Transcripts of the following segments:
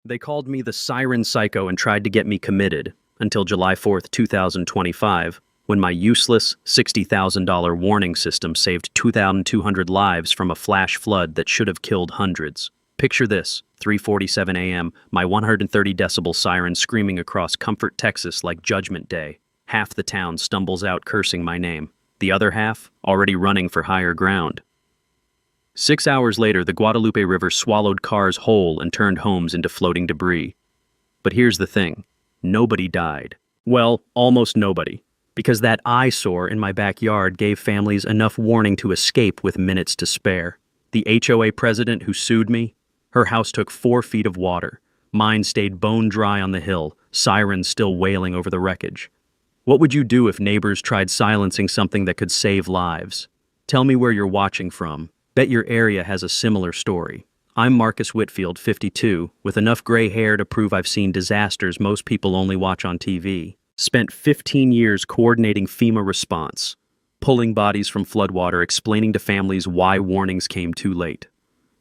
They called me the Siren Psycho and tried to get me committed until July 4th, 2025, when my useless $60,000 warning system saved 2,200 lives from a flash flood that should have killed hundreds. Picture this, 3:47 a.m., my 130 decibel siren screaming across Comfort, Texas like Judgment Day. Half the town stumbles out cursing my name. The other half, already running for higher ground. 6 hours later, the Guadalupe River swallowed cars whole and turned homes into floating debris. But here's the thing. Nobody died. Well, almost nobody. Because that eyesore in my backyard gave families enough warning to escape with minutes to spare. The HOA president who sued me, her house took 4 feet of water. Mine stayed bone dry on the hill, sirens still wailing over the wreckage. What would you do if neighbors tried silencing something that could save lives? Tell me where you're watching from. Bet your area has a similar story. I'm Marcus Whitfield, 52, with enough gray hair to prove I've seen disasters most people only watch on TV. Spent 15 years coordinating FEMA response, pulling bodies from floodwater, explaining to families why warnings came too late.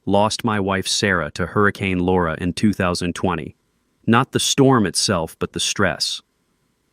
Lost my wife Sarah to Hurricane Laura in 2020. Not the storm itself, but the stress.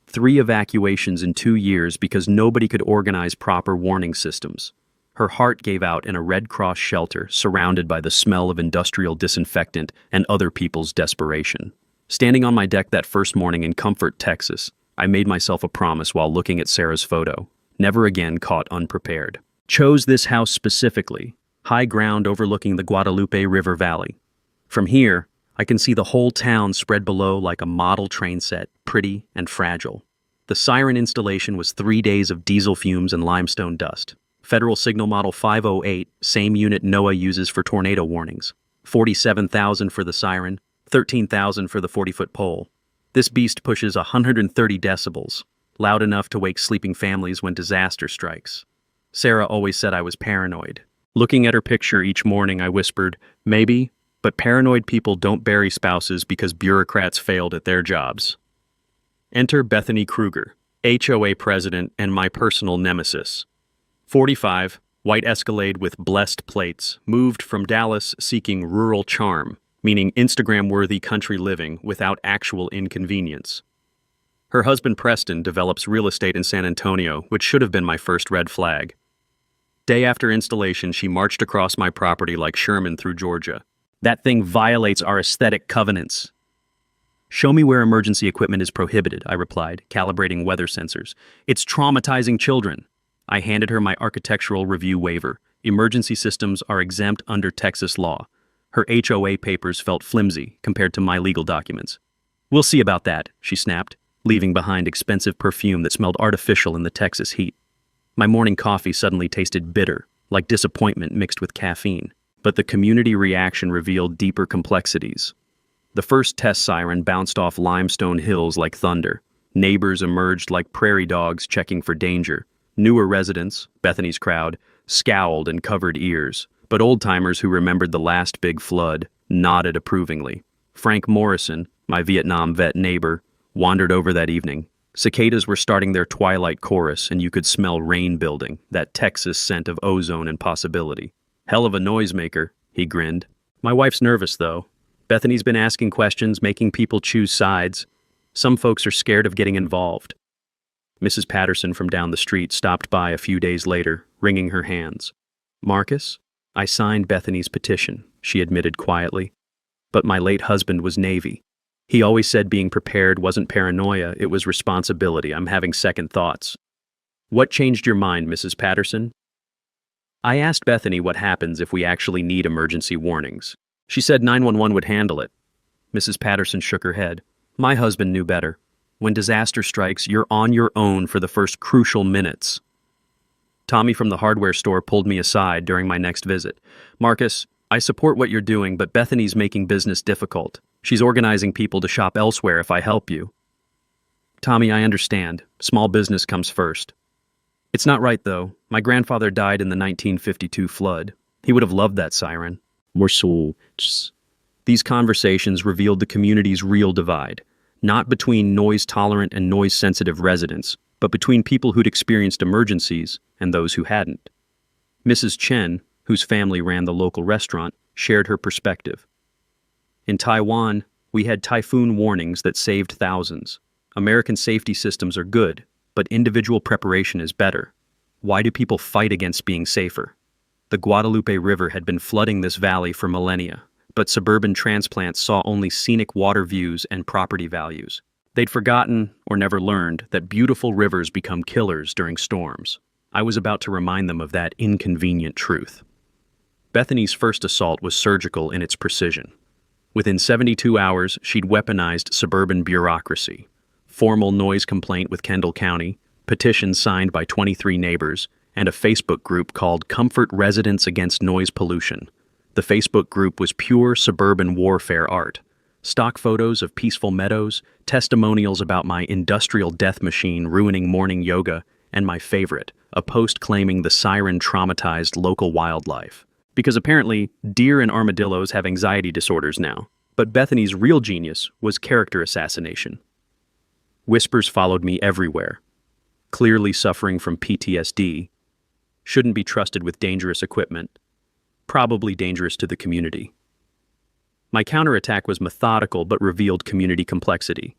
3 evacuations in 2 years because nobody could organize proper warning systems. Her heart gave out in a Red Cross shelter surrounded by the smell of industrial disinfectant and other people's desperation. Standing on my deck that first morning in Comfort, Texas, I made myself a promise while looking at Sarah's photo. Never again caught unprepared. Chose this house specifically, high ground overlooking the Guadalupe River Valley. From here, I can see the whole town spread below like a model train set, pretty and fragile. The siren installation was 3 days of diesel fumes and limestone dust. Federal Signal Model 508, same unit NOAA uses for tornado warnings. $47,000 for the siren, $13,000 for the 40-foot pole. This beast pushes 130 decibels, loud enough to wake sleeping families when disaster strikes. Sarah always said I was paranoid. Looking at her picture each morning, I whispered, maybe, but paranoid people don't bury spouses because bureaucrats failed at their jobs. Enter Bethany Kruger, HOA president and my personal nemesis. 45, white Escalade with blessed plates, moved from Dallas seeking rural charm, meaning Instagram-worthy country living without actual inconvenience. Her husband Preston develops real estate in San Antonio, which should have been my first red flag. Day after installation, she marched across my property like Sherman through Georgia. That thing violates our aesthetic covenants. Show me where emergency equipment is prohibited, I replied, calibrating weather sensors. It's traumatizing children. I handed her my architectural review waiver. Emergency systems are exempt under Texas law. Her HOA papers felt flimsy compared to my legal documents. We'll see about that, she snapped, leaving behind expensive perfume that smelled artificial in the Texas heat. My morning coffee suddenly tasted bitter, like disappointment mixed with caffeine. But the community reaction revealed deeper complexities. The first test siren bounced off limestone hills like thunder. Neighbors emerged like prairie dogs checking for danger. Newer residents, Bethany's crowd, scowled and covered ears, but old-timers who remembered the last big flood nodded approvingly. Frank Morrison, my Vietnam vet neighbor, wandered over that evening. Cicadas were starting their twilight chorus, and you could smell rain building, that Texas scent of ozone and possibility. Hell of a noisemaker, he grinned. My wife's nervous, though. Bethany's been asking questions, making people choose sides. Some folks are scared of getting involved. Mrs. Patterson from down the street stopped by a few days later, wringing her hands. Marcus, I signed Bethany's petition, she admitted quietly. But my late husband was Navy. He always said being prepared wasn't paranoia, it was responsibility. I'm having second thoughts. What changed your mind, Mrs. Patterson? I asked Bethany what happens if we actually need emergency warnings. She said 911 would handle it. Mrs. Patterson shook her head. My husband knew better. When disaster strikes, you're on your own for the first crucial minutes. Tommy from the hardware store pulled me aside during my next visit. Marcus, I support what you're doing, but Bethany's making business difficult. She's organizing people to shop elsewhere if I help you. Tommy, I understand. Small business comes first. It's not right, though. My grandfather died in the 1952 flood. He would have loved that siren. These conversations revealed the community's real divide. Not between noise-tolerant and noise-sensitive residents, but between people who'd experienced emergencies and those who hadn't. Mrs. Chen, whose family ran the local restaurant, shared her perspective. In Taiwan, We had typhoon warnings that saved thousands. American safety systems are good, but individual preparation is better. Why do people fight against being safer? The Guadalupe River had been flooding this valley for millennia, but suburban transplants saw only scenic water views and property values. They'd forgotten, or never learned, that beautiful rivers become killers during storms. I was about to remind them of that inconvenient truth. Bethany's first assault was surgical in its precision. Within 72 hours, she'd weaponized suburban bureaucracy. Formal noise complaint with Kendall County, petitions signed by 23 neighbors, and a Facebook group called Comfort Residents Against Noise Pollution. The Facebook group was pure suburban warfare art. Stock photos of peaceful meadows, testimonials about my industrial death machine ruining morning yoga, and my favorite, a post claiming the Siren traumatized local wildlife. Because apparently, deer and armadillos have anxiety disorders now. But Bethany's real genius was character assassination. Whispers followed me everywhere. Clearly suffering from PTSD. Shouldn't be trusted with dangerous equipment. Probably dangerous to the community. My counterattack was methodical but revealed community complexity.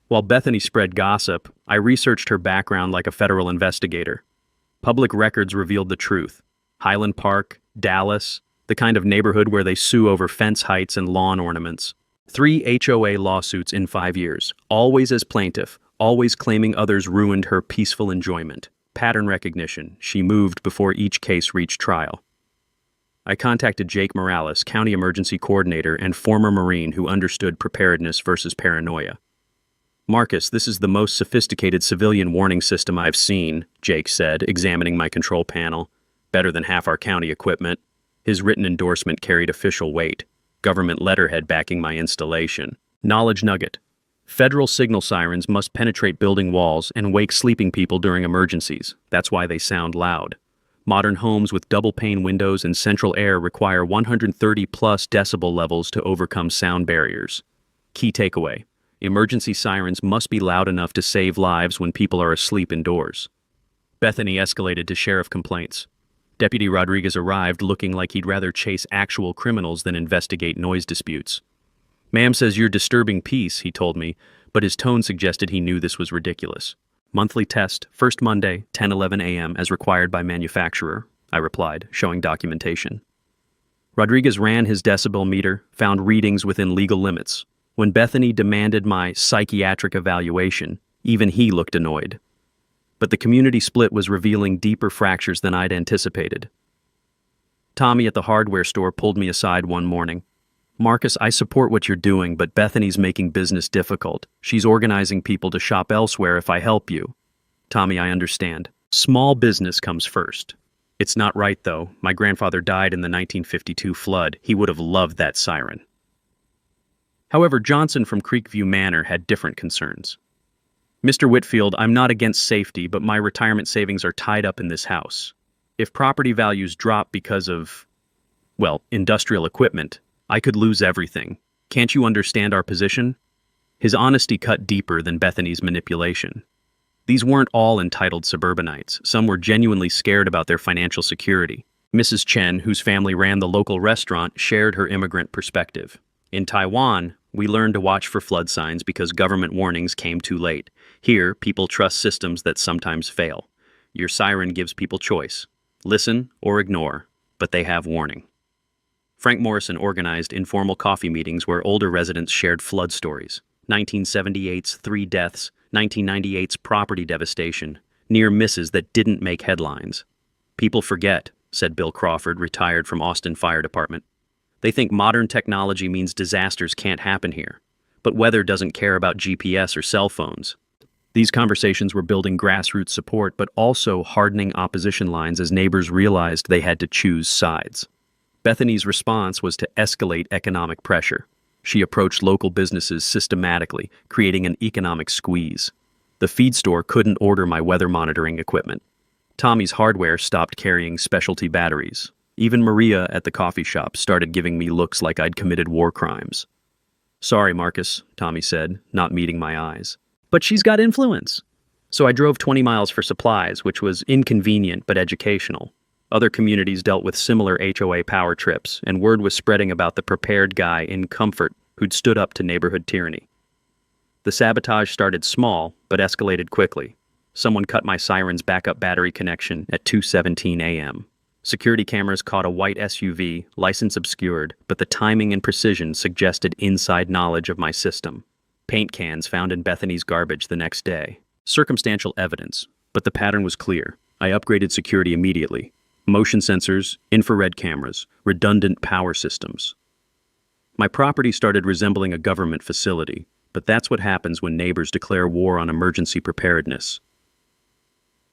While Bethany spread gossip, I researched her background like a federal investigator. Public records revealed the truth. Highland Park, Dallas, the kind of neighborhood where they sue over fence heights and lawn ornaments. 3 HOA lawsuits in 5 years, always as plaintiff, always claiming others ruined her peaceful enjoyment. Pattern recognition, she moved before each case reached trial. I contacted Jake Morales, County Emergency Coordinator and former Marine who understood preparedness versus paranoia. "Marcus, this is the most sophisticated civilian warning system I've seen," Jake said, examining my control panel. "Better than half our county equipment." His written endorsement carried official weight, government letterhead backing my installation. Knowledge nugget. Federal signal sirens must penetrate building walls and wake sleeping people during emergencies. That's why they sound loud. Modern homes with double-pane windows and central air require 130-plus decibel levels to overcome sound barriers. Key takeaway. Emergency sirens must be loud enough to save lives when people are asleep indoors. Bethany escalated to sheriff complaints. Deputy Rodriguez arrived looking like he'd rather chase actual criminals than investigate noise disputes. "Ma'am says you're disturbing peace," he told me, but his tone suggested he knew this was ridiculous. "Monthly test, first Monday, 10:11 a.m. as required by manufacturer," I replied, showing documentation. Rodriguez ran his decibel meter, found readings within legal limits. When Bethany demanded my psychiatric evaluation, even he looked annoyed. But the community split was revealing deeper fractures than I'd anticipated. Tommy at the hardware store pulled me aside one morning. "Marcus, I support what you're doing, but Bethany's making business difficult. She's organizing people to shop elsewhere if I help you." "Tommy, I understand. Small business comes first." "It's not right, though. My grandfather died in the 1952 flood. He would have loved that siren." However, Johnson from Creekview Manor had different concerns. "Mr. Whitfield, I'm not against safety, but my retirement savings are tied up in this house. If property values drop because of, well, industrial equipment, I could lose everything. Can't you understand our position?" His honesty cut deeper than Bethany's manipulation. These weren't all entitled suburbanites. Some were genuinely scared about their financial security. Mrs. Chen, whose family ran the local restaurant, shared her immigrant perspective. "In Taiwan, we learned to watch for flood signs because government warnings came too late. Here, people trust systems that sometimes fail. Your siren gives people choice. Listen or ignore, but they have warning." Frank Morrison organized informal coffee meetings where older residents shared flood stories. 1978's 3 deaths, 1998's property devastation, near misses that didn't make headlines. "People forget," said Bill Crawford, retired from Austin Fire Department. "They think modern technology means disasters can't happen here. But weather doesn't care about GPS or cell phones." These conversations were building grassroots support, but also hardening opposition lines as neighbors realized they had to choose sides. Bethany's response was to escalate economic pressure. She approached local businesses systematically, creating an economic squeeze. The feed store couldn't order my weather monitoring equipment. Tommy's Hardware stopped carrying specialty batteries. Even Maria at the coffee shop started giving me looks like I'd committed war crimes. "Sorry, Marcus," Tommy said, not meeting my eyes. "But she's got influence." So I drove 20 miles for supplies, which was inconvenient but educational. Other communities dealt with similar HOA power trips, and word was spreading about the prepared guy in Comfort who'd stood up to neighborhood tyranny. The sabotage started small, but escalated quickly. Someone cut my Siren's backup battery connection at 2:17 a.m. Security cameras caught a white SUV, license obscured, but the timing and precision suggested inside knowledge of my system. Paint cans found in Bethany's garbage the next day. Circumstantial evidence, but the pattern was clear. I upgraded security immediately. Motion sensors, infrared cameras, redundant power systems. My property started resembling a government facility, but that's what happens when neighbors declare war on emergency preparedness.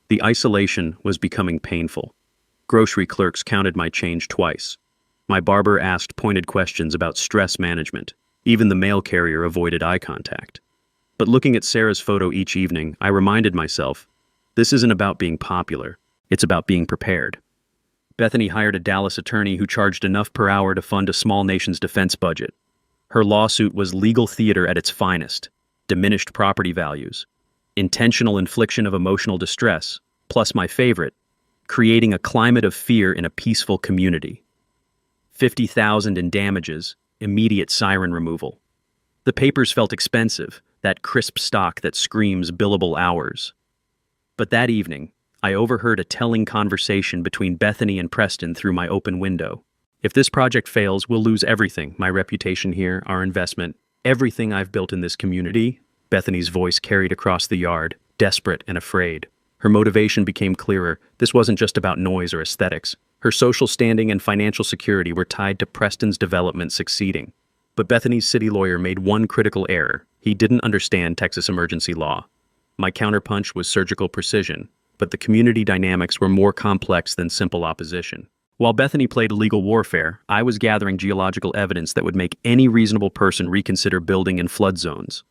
The isolation was becoming painful. Grocery clerks counted my change twice. My barber asked pointed questions about stress management. Even the mail carrier avoided eye contact. But looking at Sarah's photo each evening, I reminded myself, this isn't about being popular, it's about being prepared. Bethany hired a Dallas attorney who charged enough per hour to fund a small nation's defense budget. Her lawsuit was legal theater at its finest, diminished property values, intentional infliction of emotional distress, plus my favorite, creating a climate of fear in a peaceful community. $50,000 in damages, immediate siren removal. The papers felt expensive, that crisp stock that screams billable hours. But that evening, I overheard a telling conversation between Bethany and Preston through my open window. If this project fails, we'll lose everything, my reputation here, our investment, everything I've built in this community. Bethany's voice carried across the yard, desperate and afraid. Her motivation became clearer. This wasn't just about noise or aesthetics. Her social standing and financial security were tied to Preston's development succeeding. But Bethany's city lawyer made one critical error. He didn't understand Texas emergency law. My counterpunch was surgical precision, but the community dynamics were more complex than simple opposition. While Bethany played legal warfare, I was gathering geological evidence that would make any reasonable person reconsider building in flood zones.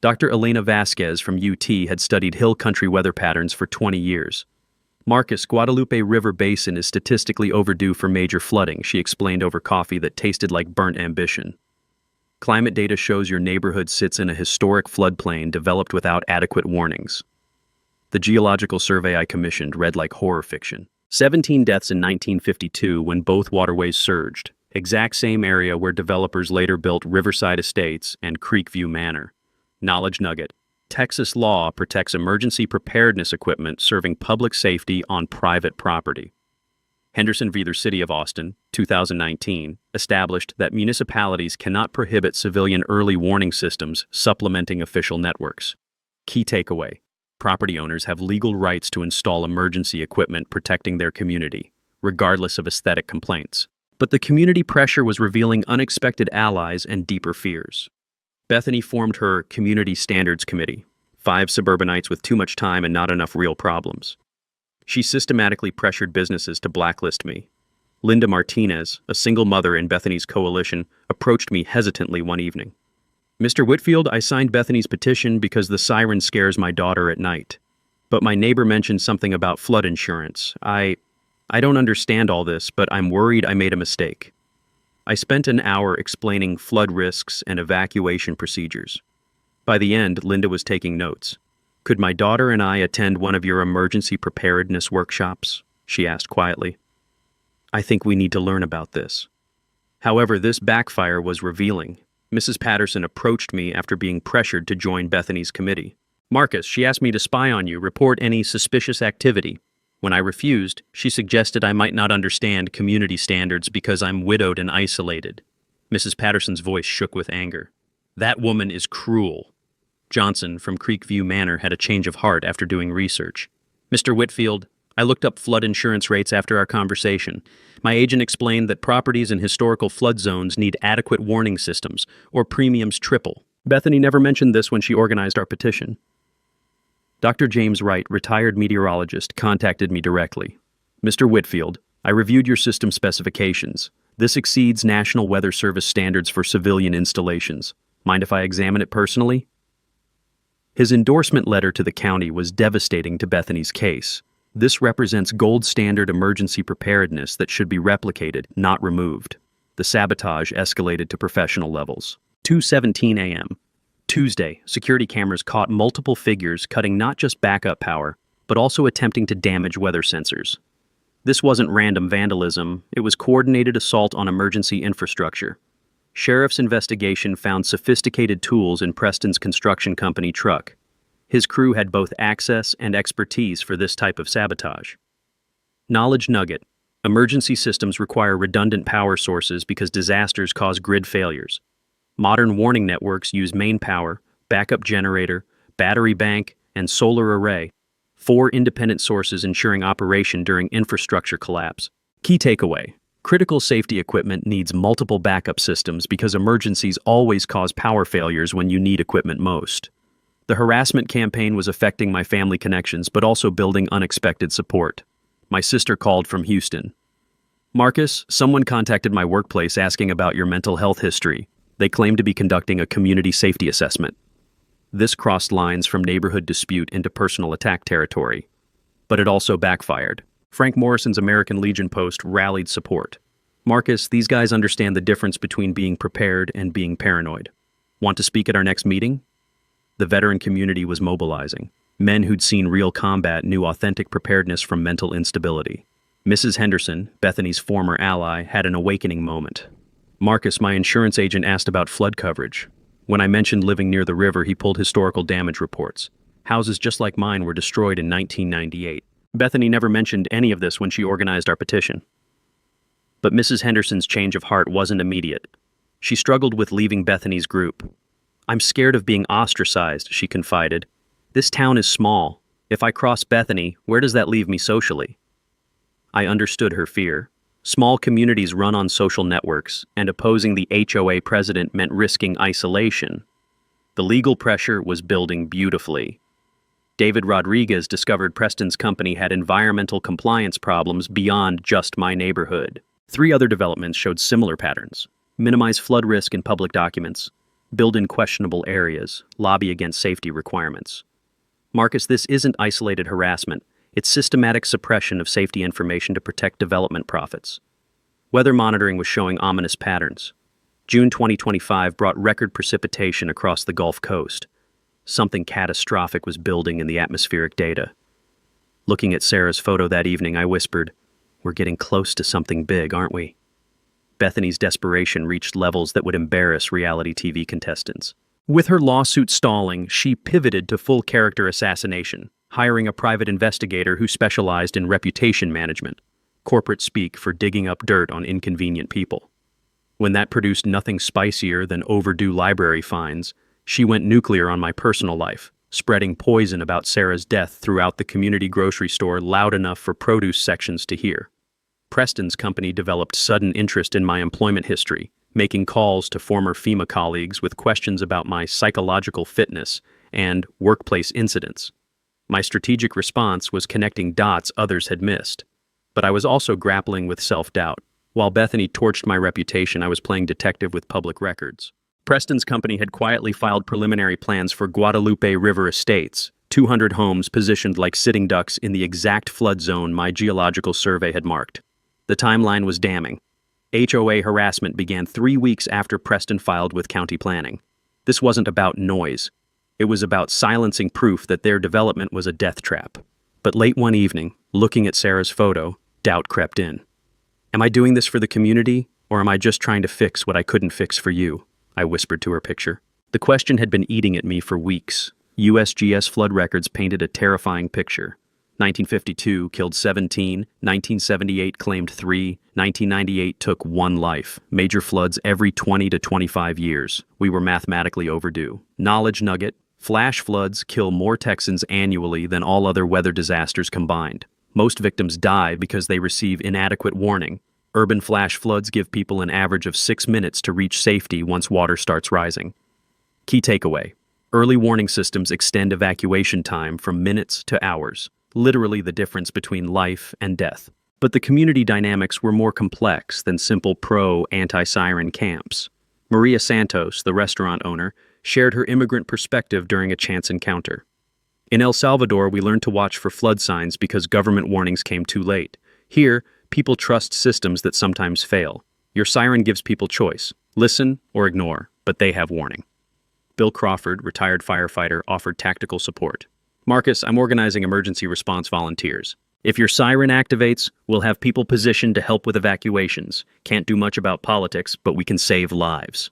Dr. Elena Vasquez from UT had studied hill country weather patterns for 20 years. Marcus, Guadalupe River Basin is statistically overdue for major flooding, she explained over coffee that tasted like burnt ambition. Climate data shows your neighborhood sits in a historic floodplain developed without adequate warnings. The geological survey I commissioned read like horror fiction. 17 deaths in 1952 when both waterways surged, exact same area where developers later built Riverside Estates and Creekview Manor. Knowledge nugget. Texas law protects emergency preparedness equipment serving public safety on private property. Henderson v. City of Austin, 2019, established that municipalities cannot prohibit civilian early warning systems supplementing official networks. Key takeaway. Property owners have legal rights to install emergency equipment protecting their community, regardless of aesthetic complaints. But the community pressure was revealing unexpected allies and deeper fears. Bethany formed her Community Standards Committee, 5 suburbanites with too much time and not enough real problems. She systematically pressured businesses to blacklist me. Linda Martinez, a single mother in Bethany's coalition, approached me hesitantly one evening. Mr. Whitfield, I signed Bethany's petition because the siren scares my daughter at night. But my neighbor mentioned something about flood insurance. I don't understand all this, but I'm worried I made a mistake. I spent an hour explaining flood risks and evacuation procedures. By the end, Linda was taking notes. Could my daughter and I attend one of your emergency preparedness workshops? She asked quietly. I think we need to learn about this. However, this backfire was revealing. Mrs. Patterson approached me after being pressured to join Bethany's committee. Marcus, she asked me to spy on you, report any suspicious activity. When I refused, she suggested I might not understand community standards because I'm widowed and isolated. Mrs. Patterson's voice shook with anger. That woman is cruel. Johnson from Creekview Manor had a change of heart after doing research. Mr. Whitfield, I looked up flood insurance rates after our conversation. My agent explained that properties in historical flood zones need adequate warning systems, or premiums triple. Bethany never mentioned this when she organized our petition. Dr. James Wright, retired meteorologist, contacted me directly. Mr. Whitfield, I reviewed your system specifications. This exceeds National Weather Service standards for civilian installations. Mind if I examine it personally? His endorsement letter to the county was devastating to Bethany's case. This represents gold standard emergency preparedness that should be replicated, not removed. The sabotage escalated to professional levels. 2:17 a.m. Tuesday, security cameras caught multiple figures cutting not just backup power, but also attempting to damage weather sensors. This wasn't random vandalism, it was coordinated assault on emergency infrastructure. Sheriff's investigation found sophisticated tools in Preston's construction company truck. His crew had both access and expertise for this type of sabotage. Knowledge nugget. Emergency systems require redundant power sources because disasters cause grid failures. Modern warning networks use main power, backup generator, battery bank, and solar array, 4 independent sources ensuring operation during infrastructure collapse. Key takeaway. Critical safety equipment needs multiple backup systems because emergencies always cause power failures when you need equipment most. The harassment campaign was affecting my family connections but also building unexpected support. My sister called from Houston. Marcus, someone contacted my workplace asking about your mental health history. They claimed to be conducting a community safety assessment. This crossed lines from neighborhood dispute into personal attack territory. But it also backfired. Frank Morrison's American Legion post rallied support. Marcus, these guys understand the difference between being prepared and being paranoid. Want to speak at our next meeting? The veteran community was mobilizing. Men who'd seen real combat knew authentic preparedness from mental instability. Mrs. Henderson, Bethany's former ally, had an awakening moment. Marcus, my insurance agent, asked about flood coverage. When I mentioned living near the river, he pulled historical damage reports. Houses just like mine were destroyed in 1998. Bethany never mentioned any of this when she organized our petition. But Mrs. Henderson's change of heart wasn't immediate. She struggled with leaving Bethany's group. I'm scared of being ostracized, she confided. This town is small. If I cross Bethany, where does that leave me socially? I understood her fear. Small communities run on social networks, and opposing the HOA president meant risking isolation. The legal pressure was building beautifully. David Rodriguez discovered Preston's company had environmental compliance problems beyond just my neighborhood. 3 other developments showed similar patterns. Minimize flood risk in public documents. Build in questionable areas. Lobby against safety requirements. Marcus, this isn't isolated harassment. It's systematic suppression of safety information to protect development profits. Weather monitoring was showing ominous patterns. June 2025 brought record precipitation across the Gulf Coast. Something catastrophic was building in the atmospheric data. Looking at Sarah's photo that evening, I whispered, "We're getting close to something big, aren't we?" Bethany's desperation reached levels that would embarrass reality TV contestants. With her lawsuit stalling, she pivoted to full character assassination, hiring a private investigator who specialized in reputation management, corporate speak for digging up dirt on inconvenient people. When that produced nothing spicier than overdue library fines, she went nuclear on my personal life, spreading poison about Sarah's death throughout the community grocery store loud enough for produce sections to hear. Preston's company developed sudden interest in my employment history, making calls to former FEMA colleagues with questions about my psychological fitness and workplace incidents. My strategic response was connecting dots others had missed. But I was also grappling with self-doubt. While Bethany torched my reputation, I was playing detective with public records. Preston's company had quietly filed preliminary plans for Guadalupe River Estates, 200 homes positioned like sitting ducks in the exact flood zone my geological survey had marked. The timeline was damning. HOA harassment began 3 weeks after Preston filed with county planning. This wasn't about noise. It was about silencing proof that their development was a death trap. But late one evening, looking at Sarah's photo, doubt crept in. Am I doing this for the community, or am I just trying to fix what I couldn't fix for you? I whispered to her picture. The question had been eating at me for weeks. USGS flood records painted a terrifying picture. 1952 killed 17, 1978 claimed 3, 1998 took 1 life. Major floods every 20 to 25 years. We were mathematically overdue. Knowledge nugget: flash floods kill more Texans annually than all other weather disasters combined. Most victims die because they receive inadequate warning. Urban flash floods give people an average of 6 minutes to reach safety once water starts rising. Key takeaway: early warning systems extend evacuation time from minutes to hours, literally the difference between life and death. But the community dynamics were more complex than simple pro-anti-siren camps. Maria Santos, the restaurant owner, shared her immigrant perspective during a chance encounter. In El Salvador, we learned to watch for flood signs because government warnings came too late. Here, people trust systems that sometimes fail. Your siren gives people choice: listen or ignore, but they have warning. Bill Crawford, retired firefighter, offered tactical support. Marcus, I'm organizing emergency response volunteers. If your siren activates, we'll have people positioned to help with evacuations. Can't do much about politics, but we can save lives.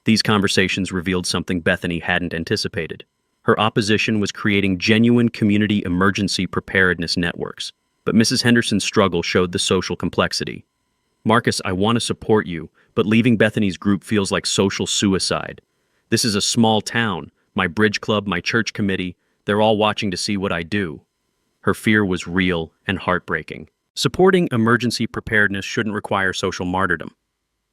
These conversations revealed something Bethany hadn't anticipated. Her opposition was creating genuine community emergency preparedness networks. But Mrs. Henderson's struggle showed the social complexity. Marcus, I want to support you, but leaving Bethany's group feels like social suicide. This is a small town. My bridge club, my church committee, they're all watching to see what I do. Her fear was real and heartbreaking. Supporting emergency preparedness shouldn't require social martyrdom.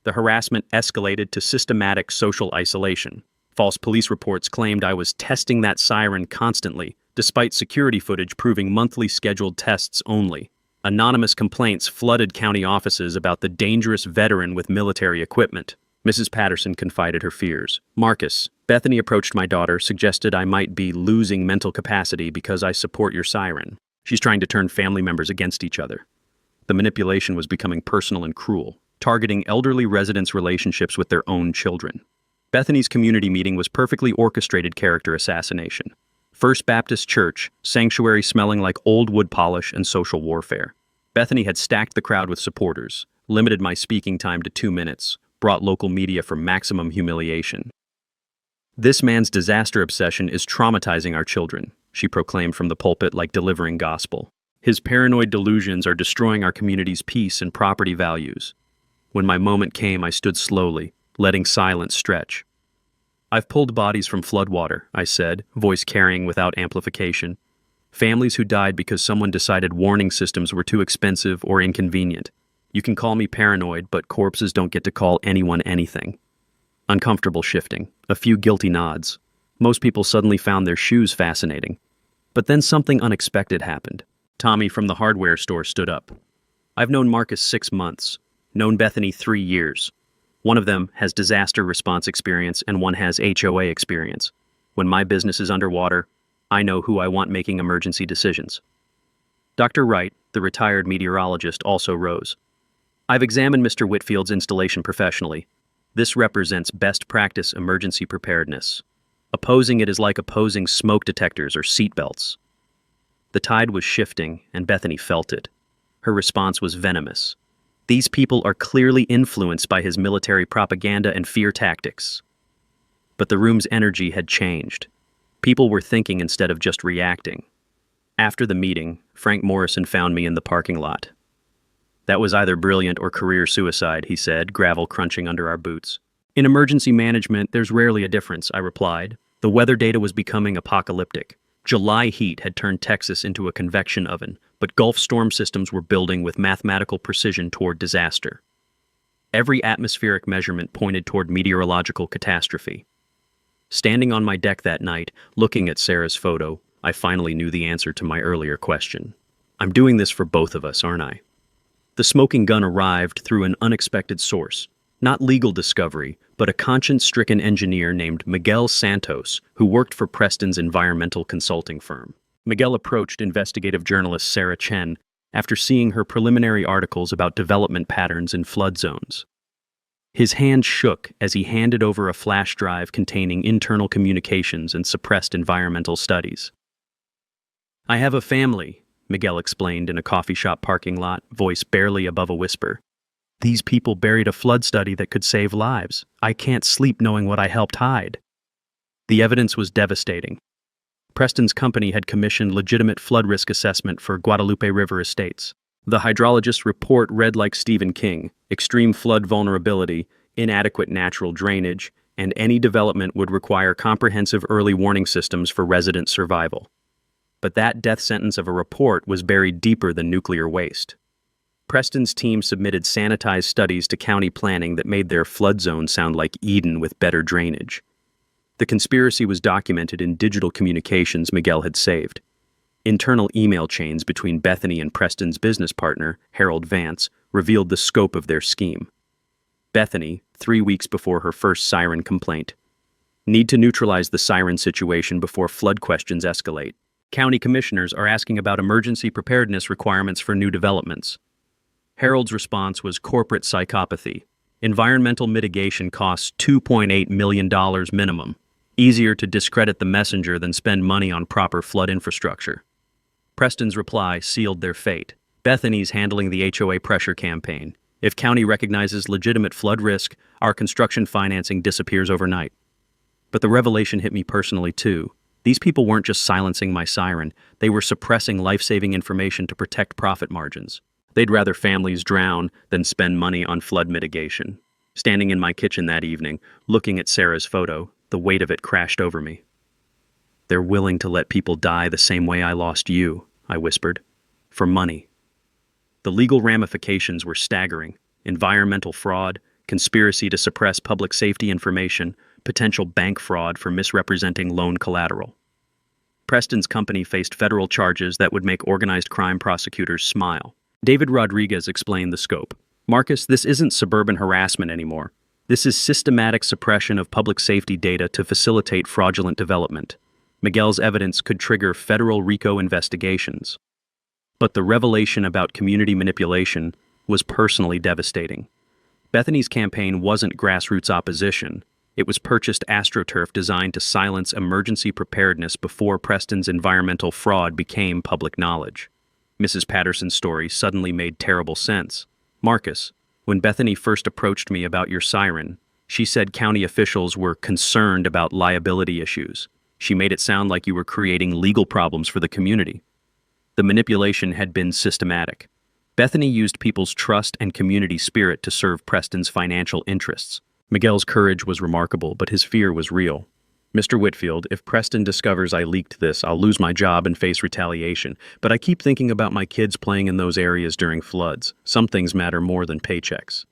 The harassment escalated to systematic social isolation. False police reports claimed I was testing that siren constantly, despite security footage proving monthly scheduled tests only. Anonymous complaints flooded county offices about the dangerous veteran with military equipment. Mrs. Patterson confided her fears. Marcus, Bethany approached my daughter, suggested I might be losing mental capacity because I support your siren. She's trying to turn family members against each other. The manipulation was becoming personal and cruel, targeting elderly residents' relationships with their own children. Bethany's community meeting was perfectly orchestrated character assassination. First Baptist Church, sanctuary smelling like old wood polish and social warfare. Bethany had stacked the crowd with supporters, limited my speaking time to 2 minutes, brought local media for maximum humiliation. This man's disaster obsession is traumatizing our children, she proclaimed from the pulpit like delivering gospel. His paranoid delusions are destroying our community's peace and property values. When my moment came, I stood slowly, letting silence stretch. I've pulled bodies from floodwater, I said, voice carrying without amplification. Families who died because someone decided warning systems were too expensive or inconvenient. You can call me paranoid, but corpses don't get to call anyone anything. Uncomfortable shifting, a few guilty nods. Most people suddenly found their shoes fascinating. But then something unexpected happened. Tommy from the hardware store stood up. I've known Marcus 6 months, known Bethany 3 years. One of them has disaster response experience and one has HOA experience. When my business is underwater, I know who I want making emergency decisions. Dr. Wright, the retired meteorologist, also rose. I've examined Mr. Whitfield's installation professionally. This represents best practice emergency preparedness. Opposing it is like opposing smoke detectors or seatbelts. The tide was shifting, and Bethany felt it. Her response was venomous. These people are clearly influenced by his military propaganda and fear tactics. But the room's energy had changed. People were thinking instead of just reacting. After the meeting, Frank Morrison found me in the parking lot. That was either brilliant or career suicide, he said, gravel crunching under our boots. In emergency management, there's rarely a difference, I replied. The weather data was becoming apocalyptic. July heat had turned Texas into a convection oven, but Gulf storm systems were building with mathematical precision toward disaster. Every atmospheric measurement pointed toward meteorological catastrophe. Standing on my deck that night, looking at Sarah's photo, I finally knew the answer to my earlier question. I'm doing this for both of us, aren't I? The smoking gun arrived through an unexpected source. Not legal discovery, but a conscience-stricken engineer named Miguel Santos, who worked for Preston's environmental consulting firm. Miguel approached investigative journalist Sarah Chen after seeing her preliminary articles about development patterns in flood zones. His hand shook as he handed over a flash drive containing internal communications and suppressed environmental studies. I have a family, Miguel explained in a coffee shop parking lot, voice barely above a whisper. These people buried a flood study that could save lives. I can't sleep knowing what I helped hide. The evidence was devastating. Preston's company had commissioned legitimate flood risk assessment for Guadalupe River estates. The hydrologist's report read like Stephen King: extreme flood vulnerability, inadequate natural drainage, and any development would require comprehensive early warning systems for resident survival. But that death sentence of a report was buried deeper than nuclear waste. Preston's team submitted sanitized studies to county planning that made their flood zone sound like Eden with better drainage. The conspiracy was documented in digital communications Miguel had saved. Internal email chains between Bethany and Preston's business partner, Harold Vance, revealed the scope of their scheme. Bethany, 3 weeks before her first siren complaint. Need to neutralize the siren situation before flood questions escalate. County commissioners are asking about emergency preparedness requirements for new developments. Harold's response was corporate psychopathy. Environmental mitigation costs $2.8 million minimum. Easier to discredit the messenger than spend money on proper flood infrastructure. Preston's reply sealed their fate. Bethany's handling the HOA pressure campaign. If county recognizes legitimate flood risk, our construction financing disappears overnight. But the revelation hit me personally too. These people weren't just silencing my siren, they were suppressing life-saving information to protect profit margins. They'd rather families drown than spend money on flood mitigation. Standing in my kitchen that evening, looking at Sarah's photo, the weight of it crashed over me. "They're willing to let people die the same way I lost you," I whispered. "For money." The legal ramifications were staggering. Environmental fraud, conspiracy to suppress public safety information, potential bank fraud for misrepresenting loan collateral. Preston's company faced federal charges that would make organized crime prosecutors smile. David Rodriguez explained the scope. "Marcus, this isn't suburban harassment anymore. This is systematic suppression of public safety data to facilitate fraudulent development. Miguel's evidence could trigger federal RICO investigations." But the revelation about community manipulation was personally devastating. Bethany's campaign wasn't grassroots opposition. It was purchased AstroTurf designed to silence emergency preparedness before Preston's environmental fraud became public knowledge. Mrs. Patterson's story suddenly made terrible sense. "Marcus, when Bethany first approached me about your siren, she said county officials were concerned about liability issues. She made it sound like you were creating legal problems for the community." The manipulation had been systematic. Bethany used people's trust and community spirit to serve Preston's financial interests. Miguel's courage was remarkable, but his fear was real. "Mr. Whitfield, if Preston discovers I leaked this, I'll lose my job and face retaliation. But I keep thinking about my kids playing in those areas during floods. Some things matter more than paychecks."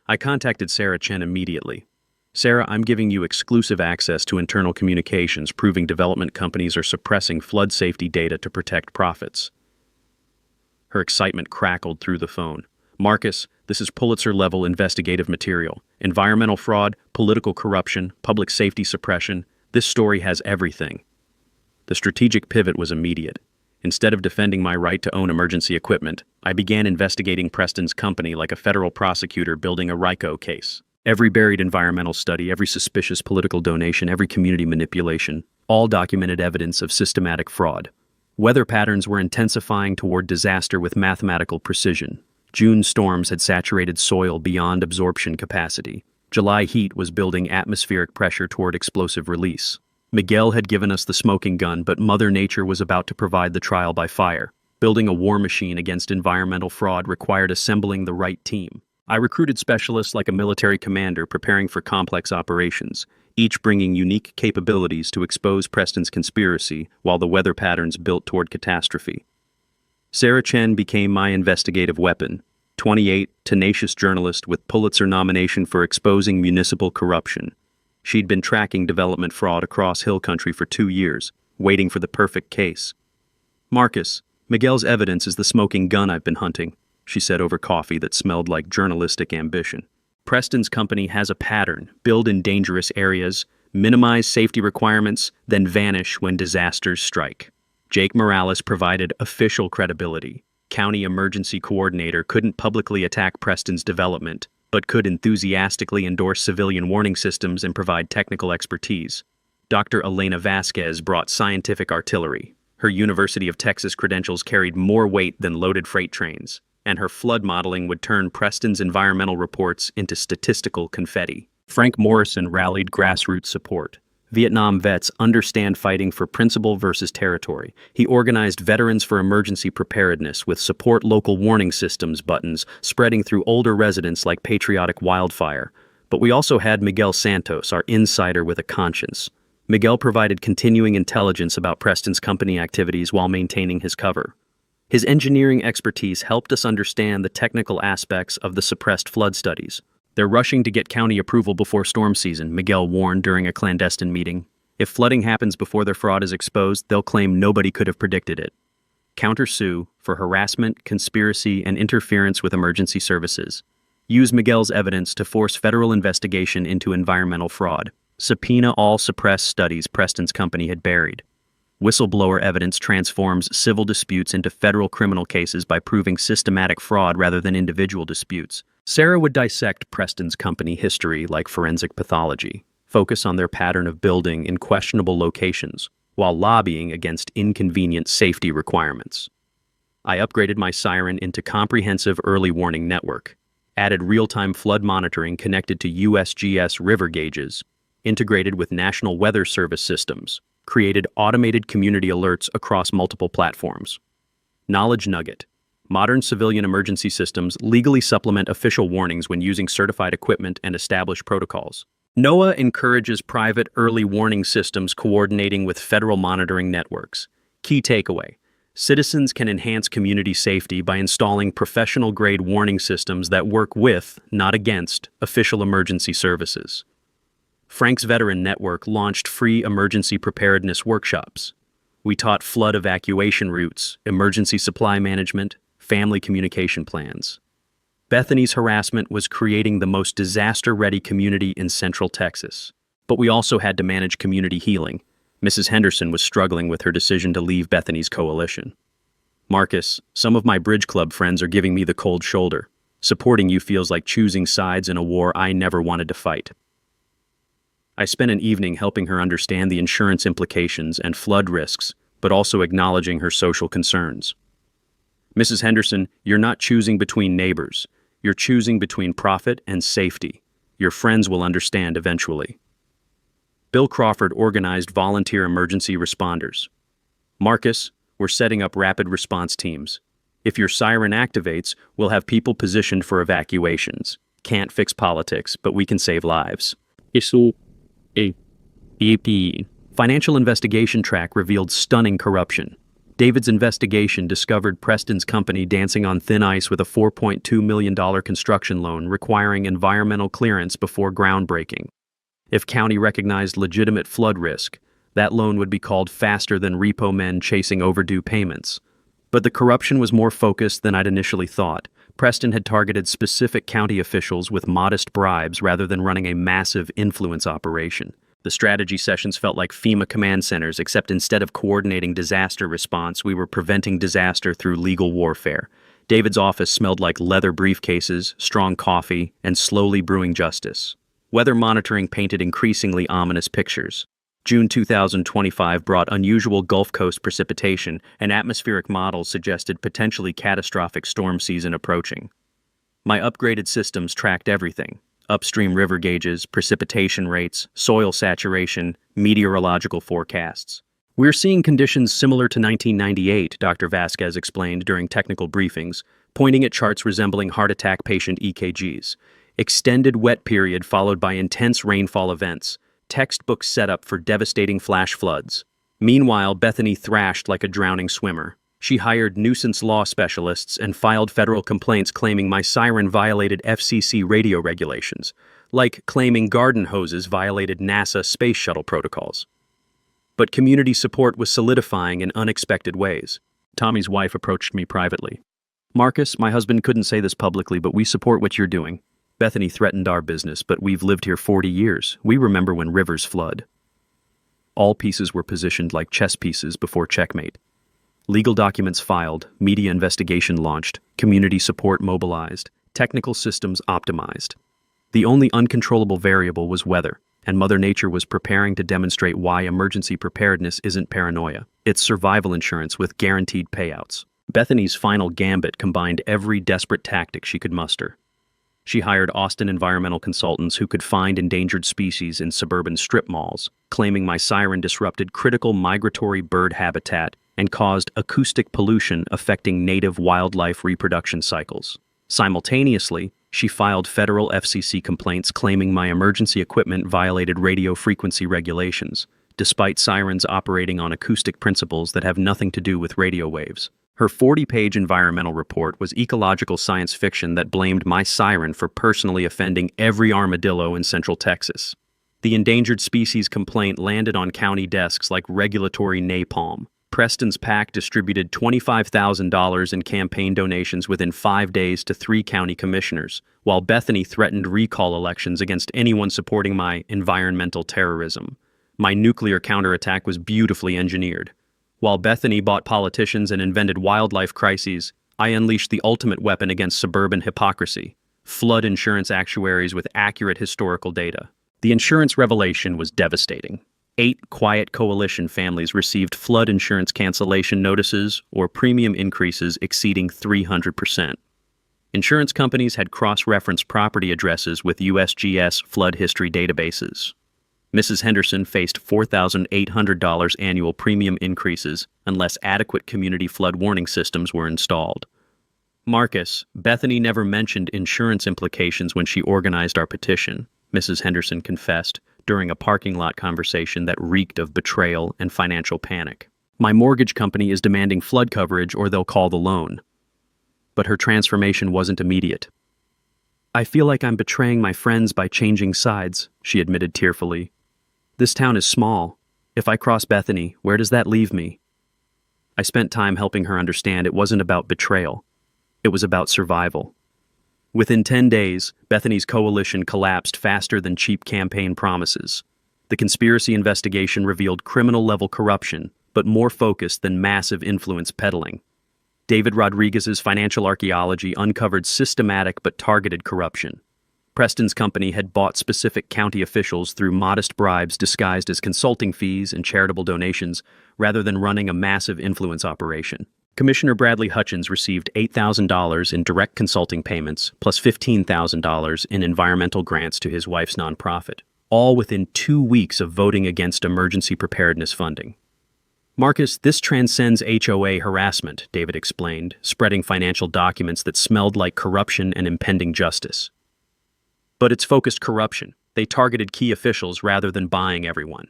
I contacted Sarah Chen immediately. "Sarah, I'm giving you exclusive access to internal communications proving development companies are suppressing flood safety data to protect profits." Her excitement crackled through the phone. "Marcus, this is Pulitzer-level investigative material. Environmental fraud, political corruption, public safety suppression. This story has everything." The strategic pivot was immediate. Instead of defending my right to own emergency equipment, I began investigating Preston's company like a federal prosecutor building a RICO case. Every buried environmental study, every suspicious political donation, every community manipulation, all documented evidence of systematic fraud. Weather patterns were intensifying toward disaster with mathematical precision. June storms had saturated soil beyond absorption capacity. July heat was building atmospheric pressure toward explosive release. Miguel had given us the smoking gun, but Mother Nature was about to provide the trial by fire. Building a war machine against environmental fraud required assembling the right team. I recruited specialists like a military commander preparing for complex operations, each bringing unique capabilities to expose Preston's conspiracy while the weather patterns built toward catastrophe. Sarah Chen became my investigative weapon, 28, tenacious journalist with Pulitzer nomination for exposing municipal corruption. She'd been tracking development fraud across Hill Country for 2 years, waiting for the perfect case. "Marcus, Miguel's evidence is the smoking gun I've been hunting," she said over coffee that smelled like journalistic ambition. "Preston's company has a pattern: build in dangerous areas, minimize safety requirements, then vanish when disasters strike." Jake Morales provided official credibility. County emergency coordinator couldn't publicly attack Preston's development, but could enthusiastically endorse civilian warning systems and provide technical expertise. Dr. Elena Vasquez brought scientific artillery. Her University of Texas credentials carried more weight than loaded freight trains, and her flood modeling would turn Preston's environmental reports into statistical confetti. Frank Morrison rallied grassroots support. Vietnam vets understand fighting for principle versus territory. He organized Veterans for Emergency Preparedness with support local warning systems buttons spreading through older residents like patriotic wildfire. But we also had Miguel Santos, our insider with a conscience. Miguel provided continuing intelligence about Preston's company activities while maintaining his cover. His engineering expertise helped us understand the technical aspects of the suppressed flood studies. "They're rushing to get county approval before storm season," Miguel warned during a clandestine meeting. "If flooding happens before their fraud is exposed, they'll claim nobody could have predicted it. Counter-sue for harassment, conspiracy, and interference with emergency services. Use Miguel's evidence to force federal investigation into environmental fraud. Subpoena all suppressed studies Preston's company had buried. Whistleblower evidence transforms civil disputes into federal criminal cases by proving systematic fraud rather than individual disputes." Sarah would dissect Preston's company history like forensic pathology, focus on their pattern of building in questionable locations, while lobbying against inconvenient safety requirements. I upgraded my Siren into comprehensive early warning network, added real-time flood monitoring connected to USGS river gauges, integrated with National Weather Service systems, created automated community alerts across multiple platforms. Knowledge nugget. Modern civilian emergency systems legally supplement official warnings when using certified equipment and established protocols. NOAA encourages private early warning systems coordinating with federal monitoring networks. Key takeaway. Citizens can enhance community safety by installing professional-grade warning systems that work with, not against, official emergency services. Frank's Veteran Network launched free emergency preparedness workshops. We taught flood evacuation routes, emergency supply management, family communication plans. Bethany's harassment was creating the most disaster-ready community in Central Texas. But we also had to manage community healing. Mrs. Henderson was struggling with her decision to leave Bethany's coalition. Marcus, some of my bridge club friends are giving me the cold shoulder. Supporting you feels like choosing sides in a war I never wanted to fight. I spent an evening helping her understand the insurance implications and flood risks, but also acknowledging her social concerns. Mrs. Henderson, you're not choosing between neighbors. You're choosing between profit and safety. Your friends will understand eventually. Bill Crawford organized volunteer emergency responders. Marcus, we're setting up rapid response teams. If your siren activates, we'll have people positioned for evacuations. Can't fix politics, but we can save lives. Financial investigation track revealed stunning corruption. David's investigation discovered Preston's company dancing on thin ice with a $4.2 million construction loan requiring environmental clearance before groundbreaking. If county recognized legitimate flood risk, that loan would be called faster than repo men chasing overdue payments. But the corruption was more focused than I'd initially thought. Preston had targeted specific county officials with modest bribes rather than running a massive influence operation. The strategy sessions felt like FEMA command centers, except instead of coordinating disaster response, we were preventing disaster through legal warfare. David's office smelled like leather briefcases, strong coffee, and slowly brewing justice. Weather monitoring painted increasingly ominous pictures. June 2025 brought unusual Gulf Coast precipitation, and atmospheric models suggested potentially catastrophic storm season approaching. My upgraded systems tracked everything: upstream river gauges, precipitation rates, soil saturation, meteorological forecasts. We're seeing conditions similar to 1998, Dr. Vasquez explained during technical briefings, pointing at charts resembling heart attack patient EKGs. Extended wet period followed by intense rainfall events. Textbook setup for devastating flash floods. Meanwhile, Bethany thrashed like a drowning swimmer. She hired nuisance law specialists and filed federal complaints claiming my siren violated FCC radio regulations, like claiming garden hoses violated NASA space shuttle protocols. But community support was solidifying in unexpected ways. Tommy's wife approached me privately. Marcus, my husband couldn't say this publicly, but we support what you're doing. Bethany threatened our business, but we've lived here 40 years. We remember when rivers flood. All pieces were positioned like chess pieces before checkmate. Legal documents filed, media investigation launched, community support mobilized, technical systems optimized. The only uncontrollable variable was weather, and Mother Nature was preparing to demonstrate why emergency preparedness isn't paranoia. It's survival insurance with guaranteed payouts. Bethany's final gambit combined every desperate tactic she could muster. She hired Austin environmental consultants who could find endangered species in suburban strip malls, claiming my siren disrupted critical migratory bird habitat and caused acoustic pollution affecting native wildlife reproduction cycles. Simultaneously, she filed federal FCC complaints claiming my emergency equipment violated radio frequency regulations, despite sirens operating on acoustic principles that have nothing to do with radio waves. Her 40-page environmental report was ecological science fiction that blamed my siren for personally offending every armadillo in Central Texas. The endangered species complaint landed on county desks like regulatory napalm. Preston's PAC distributed $25,000 in campaign donations within 5 days to 3 county commissioners, while Bethany threatened recall elections against anyone supporting my environmental terrorism. My nuclear counterattack was beautifully engineered. While Bethany bought politicians and invented wildlife crises, I unleashed the ultimate weapon against suburban hypocrisy: flood insurance actuaries with accurate historical data. The insurance revelation was devastating. 8 quiet coalition families received flood insurance cancellation notices or premium increases exceeding 300%. Insurance companies had cross-referenced property addresses with USGS flood history databases. Mrs. Henderson faced $4,800 annual premium increases unless adequate community flood warning systems were installed. Marcus, Bethany never mentioned insurance implications when she organized our petition, Mrs. Henderson confessed during a parking lot conversation that reeked of betrayal and financial panic. My mortgage company is demanding flood coverage or they'll call the loan. But her transformation wasn't immediate. I feel like I'm betraying my friends by changing sides, she admitted tearfully. This town is small. If I cross Bethany, where does that leave me? I spent time helping her understand it wasn't about betrayal. It was about survival. Within 10 days, Bethany's coalition collapsed faster than cheap campaign promises. The conspiracy investigation revealed criminal-level corruption, but more focused than massive influence peddling. David Rodriguez's financial archaeology uncovered systematic but targeted corruption. Preston's company had bought specific county officials through modest bribes disguised as consulting fees and charitable donations, rather than running a massive influence operation. Commissioner Bradley Hutchins received $8,000 in direct consulting payments, plus $15,000 in environmental grants to his wife's nonprofit, all within 2 weeks of voting against emergency preparedness funding. Marcus, this transcends HOA harassment, David explained, spreading financial documents that smelled like corruption and impending justice. But it's focused corruption. They targeted key officials rather than buying everyone.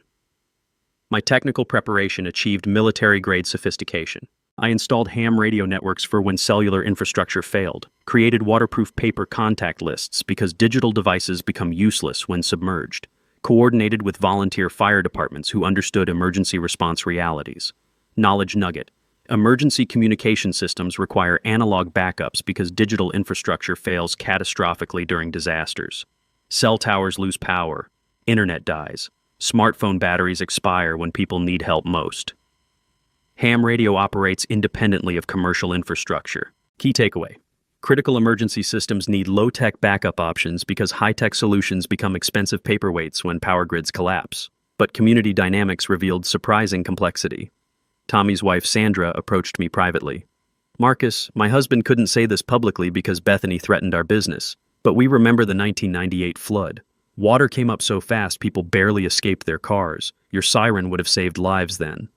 My technical preparation achieved military-grade sophistication. I installed ham radio networks for when cellular infrastructure failed, created waterproof paper contact lists because digital devices become useless when submerged, coordinated with volunteer fire departments who understood emergency response realities. Knowledge nugget. Emergency communication systems require analog backups because digital infrastructure fails catastrophically during disasters. Cell towers lose power. Internet dies. Smartphone batteries expire when people need help most. Ham radio operates independently of commercial infrastructure. Key takeaway. Critical emergency systems need low-tech backup options because high-tech solutions become expensive paperweights when power grids collapse. But community dynamics revealed surprising complexity. Tommy's wife Sandra approached me privately. Marcus, my husband couldn't say this publicly because Bethany threatened our business, but we remember the 1998 flood. Water came up so fast people barely escaped their cars. Your siren would have saved lives then.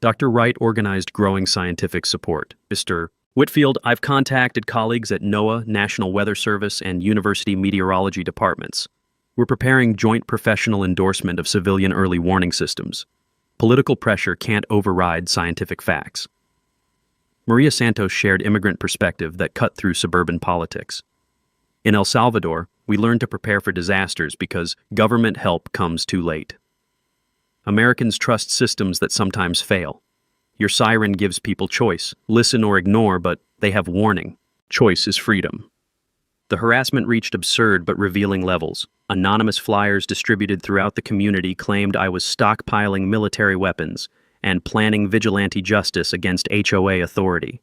Dr. Wright organized growing scientific support. Mr. Whitfield, I've contacted colleagues at NOAA, National Weather Service, and University Meteorology departments. We're preparing joint professional endorsement of civilian early warning systems. Political pressure can't override scientific facts. Maria Santos shared immigrant perspective that cut through suburban politics. In El Salvador, we learned to prepare for disasters because government help comes too late. Americans trust systems that sometimes fail. Your siren gives people choice, listen or ignore, but they have warning. Choice is freedom. The harassment reached absurd but revealing levels. Anonymous flyers distributed throughout the community claimed I was stockpiling military weapons and planning vigilante justice against HOA authority.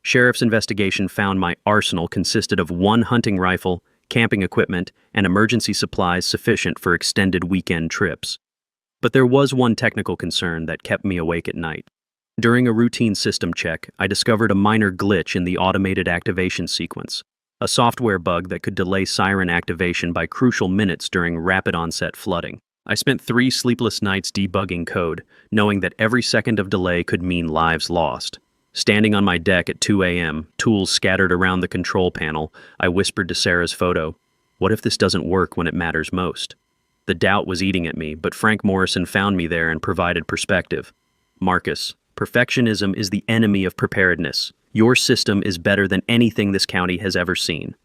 Sheriff's investigation found my arsenal consisted of 1 hunting rifle, camping equipment, and emergency supplies sufficient for extended weekend trips. But there was one technical concern that kept me awake at night. During a routine system check, I discovered a minor glitch in the automated activation sequence, a software bug that could delay siren activation by crucial minutes during rapid onset flooding. I spent 3 sleepless nights debugging code, knowing that every second of delay could mean lives lost. Standing on my deck at 2 a.m., tools scattered around the control panel, I whispered to Sarah's photo, "What if this doesn't work when it matters most?" The doubt was eating at me, but Frank Morrison found me there and provided perspective. Marcus, perfectionism is the enemy of preparedness. Your system is better than anything this county has ever seen.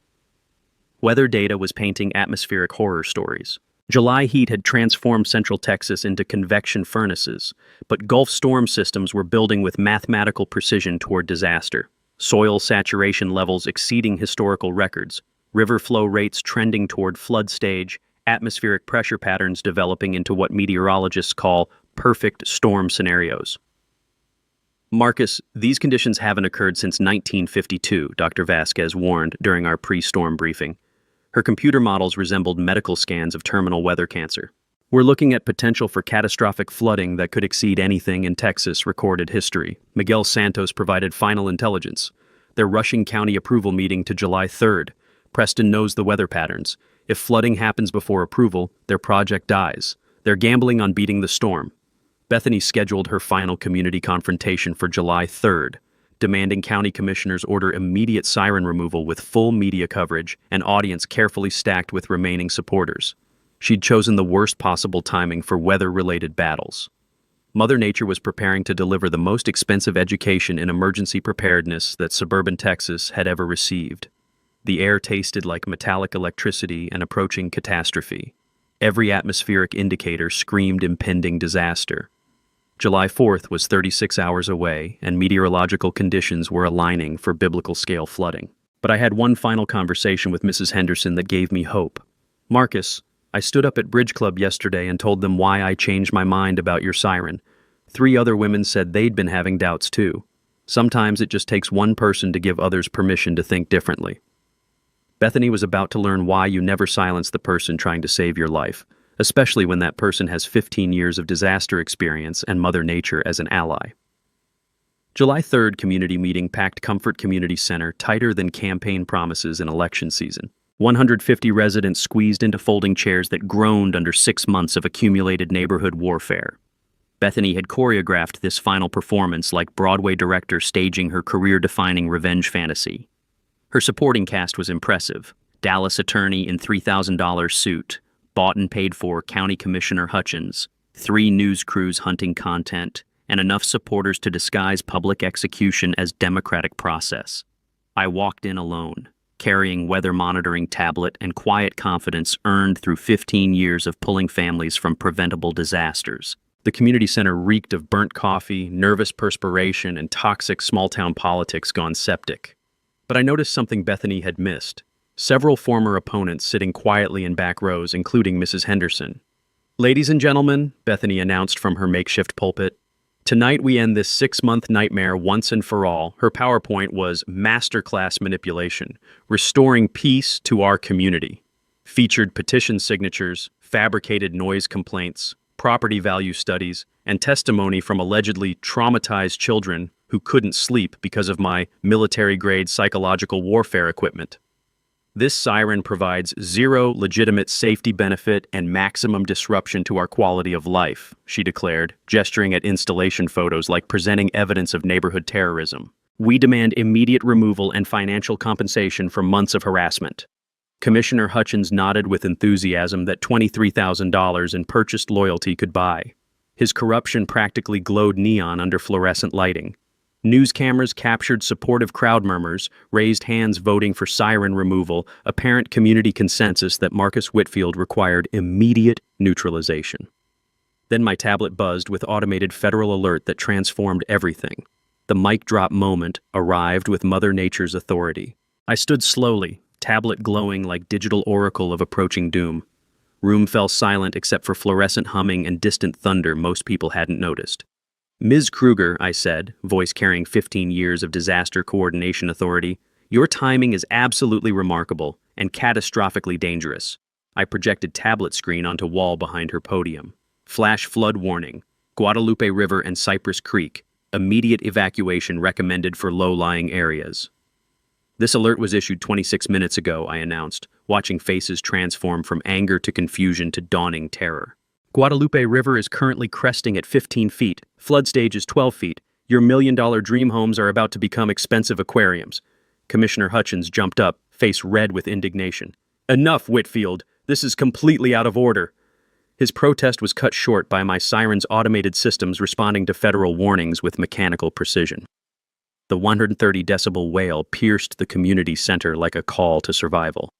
Weather data was painting atmospheric horror stories. July heat had transformed Central Texas into convection furnaces, but Gulf storm systems were building with mathematical precision toward disaster. Soil saturation levels exceeding historical records, river flow rates trending toward flood stage, atmospheric pressure patterns developing into what meteorologists call perfect storm scenarios. Marcus, these conditions haven't occurred since 1952, Dr. Vasquez warned during our pre-storm briefing. Her computer models resembled medical scans of terminal weather cancer. We're looking at potential for catastrophic flooding that could exceed anything in Texas recorded history. Miguel Santos provided final intelligence. They're rushing county approval meeting to July 3rd. Preston knows the weather patterns. If flooding happens before approval, their project dies. They're gambling on beating the storm. Bethany scheduled her final community confrontation for July 3rd, demanding county commissioners order immediate siren removal with full media coverage and audience carefully stacked with remaining supporters. She'd chosen the worst possible timing for weather-related battles. Mother Nature was preparing to deliver the most expensive education in emergency preparedness that suburban Texas had ever received. The air tasted like metallic electricity and approaching catastrophe. Every atmospheric indicator screamed impending disaster. July 4th was 36 hours away, and meteorological conditions were aligning for biblical-scale flooding. But I had one final conversation with Mrs. Henderson that gave me hope. "Marcus, I stood up at Bridge Club yesterday and told them why I changed my mind about your siren. 3 other women said they'd been having doubts too. Sometimes it just takes one person to give others permission to think differently." Bethany was about to learn why you never silence the person trying to save your life, especially when that person has 15 years of disaster experience and Mother Nature as an ally. July 3rd community meeting packed Comfort Community Center tighter than campaign promises in election season. 150 residents squeezed into folding chairs that groaned under 6 months of accumulated neighborhood warfare. Bethany had choreographed this final performance like Broadway director staging her career-defining revenge fantasy. Her supporting cast was impressive. Dallas attorney in $3,000 suit, bought and paid for County Commissioner Hutchins, 3 news crews hunting content, and enough supporters to disguise public execution as democratic process. I walked in alone, carrying weather monitoring tablet and quiet confidence earned through 15 years of pulling families from preventable disasters. The community center reeked of burnt coffee, nervous perspiration, and toxic small-town politics gone septic. But I noticed something Bethany had missed. Several former opponents sitting quietly in back rows, including Mrs. Henderson. "Ladies and gentlemen," Bethany announced from her makeshift pulpit, "tonight we end this 6-month nightmare once and for all." Her PowerPoint was masterclass manipulation, restoring peace to our community. Featured petition signatures, fabricated noise complaints, property value studies, and testimony from allegedly traumatized children who couldn't sleep because of my military-grade psychological warfare equipment. "This siren provides 0 legitimate safety benefit and maximum disruption to our quality of life," she declared, gesturing at installation photos like presenting evidence of neighborhood terrorism. "We demand immediate removal and financial compensation for months of harassment." Commissioner Hutchins nodded with enthusiasm that $23,000 in purchased loyalty could buy. His corruption practically glowed neon under fluorescent lighting. News cameras captured supportive crowd murmurs, raised hands voting for siren removal, apparent community consensus that Marcus Whitfield required immediate neutralization. Then my tablet buzzed with automated federal alert that transformed everything. The mic drop moment arrived with Mother Nature's authority. I stood slowly, tablet glowing like digital oracle of approaching doom. Room fell silent except for fluorescent humming and distant thunder most people hadn't noticed. "Ms. Kruger," I said, voice carrying 15 years of disaster coordination authority, "your timing is absolutely remarkable and catastrophically dangerous." I projected tablet screen onto wall behind her podium. "Flash flood warning. Guadalupe River and Cypress Creek. Immediate evacuation recommended for low-lying areas." "This alert was issued 26 minutes ago," I announced, watching faces transform from anger to confusion to dawning terror. "Guadalupe River is currently cresting at 15 feet. Flood stage is 12 feet. Your $1 million dream homes are about to become expensive aquariums." Commissioner Hutchins jumped up, face red with indignation. "Enough, Whitfield. This is completely out of order." His protest was cut short by my siren's automated systems responding to federal warnings with mechanical precision. The 130-decibel wail pierced the community center like a call to survival.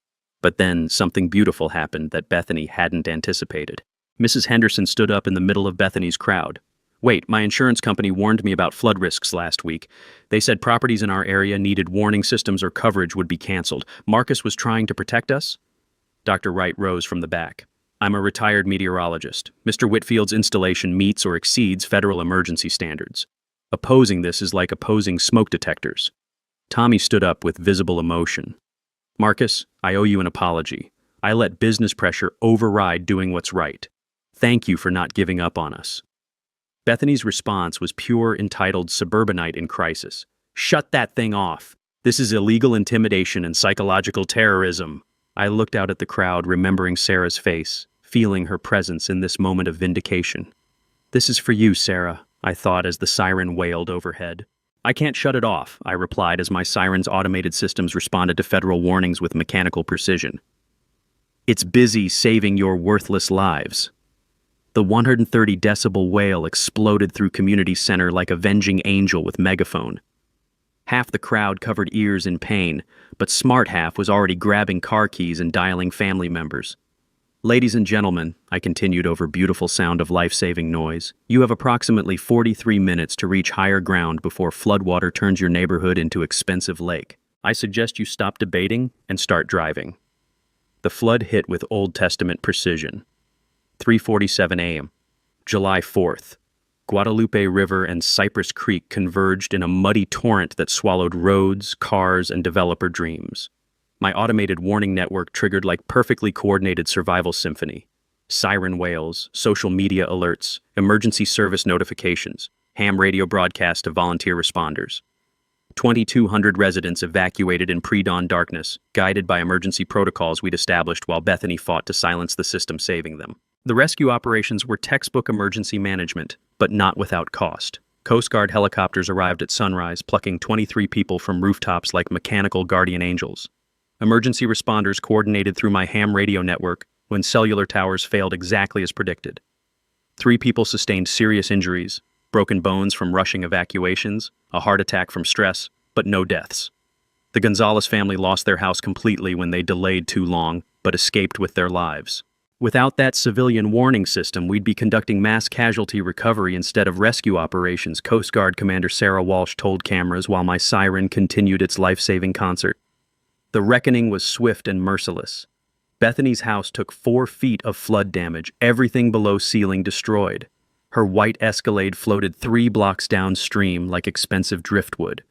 But then something beautiful happened that Bethany hadn't anticipated. Mrs. Henderson stood up in the middle of Bethany's crowd. "Wait, my insurance company warned me about flood risks last week. They said properties in our area needed warning systems or coverage would be canceled. Marcus was trying to protect us?" Dr. Wright rose from the back. "I'm a retired meteorologist. Mr. Whitfield's installation meets or exceeds federal emergency standards. Opposing this is like opposing smoke detectors." Tommy stood up with visible emotion. "Marcus, I owe you an apology. I let business pressure override doing what's right. Thank you for not giving up on us." Bethany's response was pure entitled suburbanite in crisis. "Shut that thing off. This is illegal intimidation and psychological terrorism." I looked out at the crowd, remembering Sarah's face, feeling her presence in this moment of vindication. "This is for you, Sarah," I thought as the siren wailed overhead. "I can't shut it off," I replied as my siren's automated systems responded to federal warnings with mechanical precision. "It's busy saving your worthless lives." The 130 decibel wail exploded through community center like a venging angel with megaphone. Half the crowd covered ears in pain, but smart half was already grabbing car keys and dialing family members. "Ladies and gentlemen," I continued over beautiful sound of life-saving noise, "you have approximately 43 minutes to reach higher ground before floodwater turns your neighborhood into expensive lake. I suggest you stop debating and start driving." The flood hit with Old Testament precision. 3:47 a.m. July 4th. Guadalupe River and Cypress Creek converged in a muddy torrent that swallowed roads, cars, and developer dreams. My automated warning network triggered like perfectly coordinated survival symphony. Siren wails, social media alerts, emergency service notifications, ham radio broadcast to volunteer responders. 2,200 residents evacuated in pre-dawn darkness, guided by emergency protocols we'd established while Bethany fought to silence the system saving them. The rescue operations were textbook emergency management, but not without cost. Coast Guard helicopters arrived at sunrise, plucking 23 people from rooftops like mechanical guardian angels. Emergency responders coordinated through my ham radio network when cellular towers failed exactly as predicted. 3 people sustained serious injuries, broken bones from rushing evacuations, a heart attack from stress, but no deaths. The Gonzalez family lost their house completely when they delayed too long, but escaped with their lives. Without that civilian warning system, we'd be conducting mass casualty recovery instead of rescue operations, Coast Guard Commander Sarah Walsh told cameras while my siren continued its life-saving concert. The reckoning was swift and merciless. Bethany's house took 4 feet of flood damage, everything below ceiling destroyed. Her white Escalade floated 3 blocks downstream like expensive driftwood.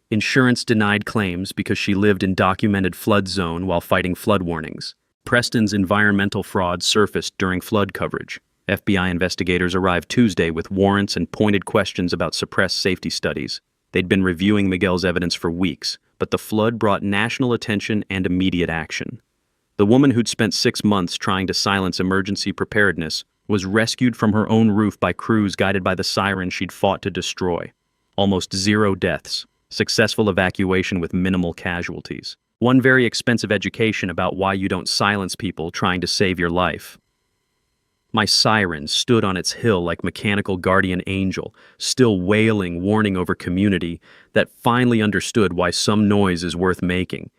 Insurance denied claims because she lived in documented flood zone while fighting flood warnings. Preston's environmental fraud surfaced during flood coverage. FBI investigators arrived Tuesday with warrants and pointed questions about suppressed safety studies. They'd been reviewing Miguel's evidence for weeks, but the flood brought national attention and immediate action. The woman who'd spent 6 months trying to silence emergency preparedness was rescued from her own roof by crews guided by the siren she'd fought to destroy. Almost 0 deaths. Successful evacuation with minimal casualties. One very expensive education about why you don't silence people trying to save your life. My siren stood on its hill like mechanical guardian angel, still wailing warning over community that finally understood why some noise is worth making.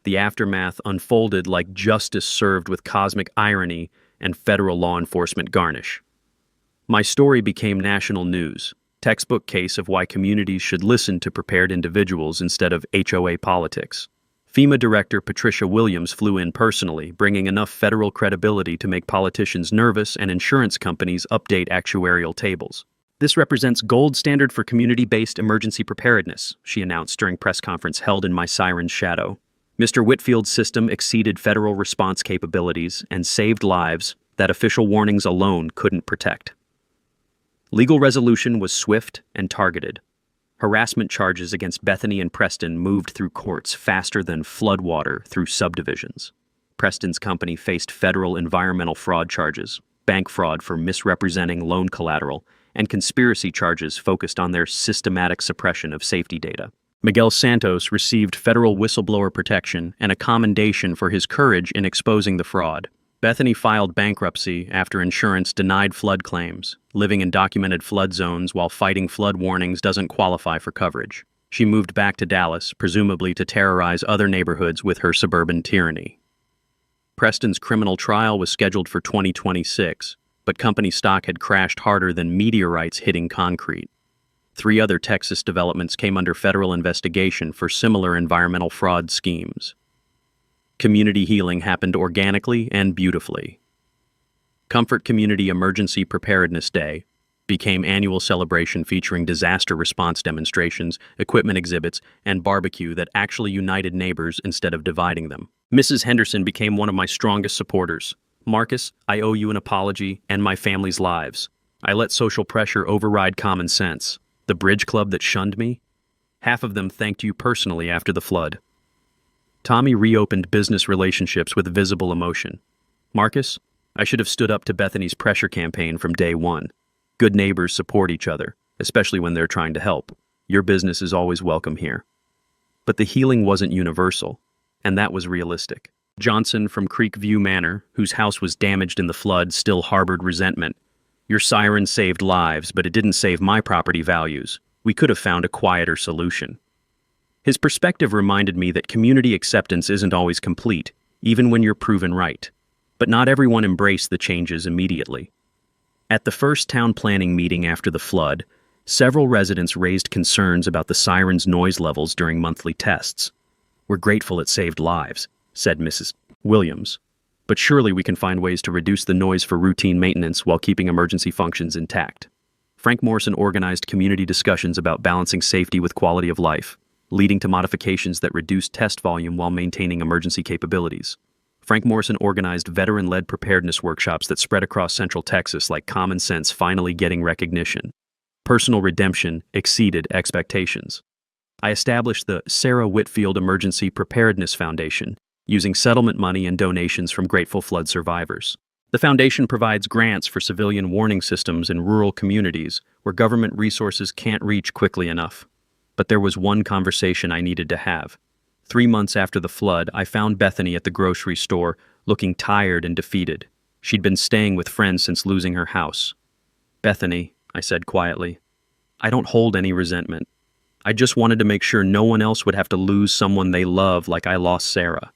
The aftermath unfolded like justice served with cosmic irony and federal law enforcement garnish. My story became national news, textbook case of why communities should listen to prepared individuals instead of HOA politics. FEMA Director Patricia Williams flew in personally, bringing enough federal credibility to make politicians nervous and insurance companies update actuarial tables. "This represents gold standard for community-based emergency preparedness," she announced during press conference held in my siren's shadow. Mr. Whitfield's system exceeded federal response capabilities and saved lives that official warnings alone couldn't protect. Legal resolution was swift and targeted. Harassment charges against Bethany and Preston moved through courts faster than floodwater through subdivisions. Preston's company faced federal environmental fraud charges, bank fraud for misrepresenting loan collateral, and conspiracy charges focused on their systematic suppression of safety data. Miguel Santos received federal whistleblower protection and a commendation for his courage in exposing the fraud. Bethany filed bankruptcy after insurance denied flood claims. Living in documented flood zones while fighting flood warnings doesn't qualify for coverage. She moved back to Dallas, presumably to terrorize other neighborhoods with her suburban tyranny. Preston's criminal trial was scheduled for 2026, but company stock had crashed harder than meteorites hitting concrete. 3 other Texas developments came under federal investigation for similar environmental fraud schemes. Community healing happened organically and beautifully. Comfort Community Emergency Preparedness Day became annual celebration featuring disaster response demonstrations, equipment exhibits, and barbecue that actually united neighbors instead of dividing them. Mrs. Henderson became one of my strongest supporters. Marcus, I owe you an apology and my family's lives. I let social pressure override common sense. The bridge club that shunned me? Half of them thanked you personally after the flood. Tommy reopened business relationships with visible emotion. Marcus, I should have stood up to Bethany's pressure campaign from day one. Good neighbors support each other, especially when they're trying to help. Your business is always welcome here. But the healing wasn't universal, and that was realistic. Johnson from Creekview Manor, whose house was damaged in the flood, still harbored resentment. Your siren saved lives, but it didn't save my property values. We could have found a quieter solution. His perspective reminded me that community acceptance isn't always complete, even when you're proven right. But not everyone embraced the changes immediately. At the first town planning meeting after the flood, several residents raised concerns about the siren's noise levels during monthly tests. We're grateful it saved lives, said Mrs. Williams. But surely we can find ways to reduce the noise for routine maintenance while keeping emergency functions intact. Frank Morrison organized community discussions about balancing safety with quality of life, leading to modifications that reduced test volume while maintaining emergency capabilities. Frank Morrison organized veteran-led preparedness workshops that spread across Central Texas, like common sense finally getting recognition. Personal redemption exceeded expectations. I established the Sarah Whitfield Emergency Preparedness Foundation, using settlement money and donations from grateful flood survivors. The foundation provides grants for civilian warning systems in rural communities where government resources can't reach quickly enough. But there was one conversation I needed to have. 3 months after the flood, I found Bethany at the grocery store, looking tired and defeated. She'd been staying with friends since losing her house. Bethany, I said quietly, I don't hold any resentment. I just wanted to make sure no one else would have to lose someone they love like I lost Sarah.